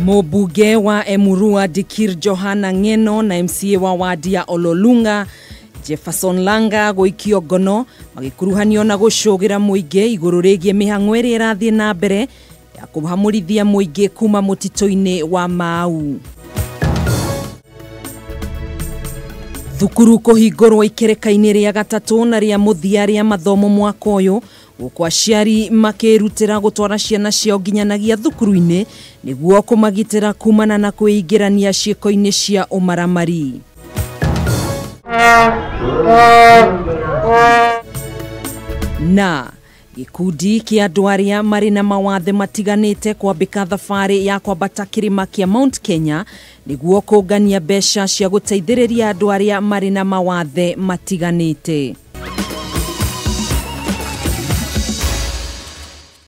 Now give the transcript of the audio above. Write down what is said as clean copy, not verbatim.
Mũmbunge wa Emurua Dikir Johana Ngeno na MCA wa wadi ya Ololunga Jefferson Langa goikio ngono magikuruhanio na gucogira muingi iguru rigie mihang'o iri irathie na mbere ya kuhamurithia muingi kuma mutito-ini wa Mau. Thukuru kuhingurwo ikereka-ini ria gatatu na ria muthia ria mathomo mwaka uyu kwa aciari makirutira gutwara ciana ciao nginyanagia thukuru-ini niguo kumagitira kumana na kuingirania ciiko-ini cia umaramari. Na gikundi kia andu aria mari na mawathe matiganite kwambika thabari ya kwambata kirima kia Mount Kenya niguo kungania mbeca cia guteithiriria andu aria mari na mawathe matiganite.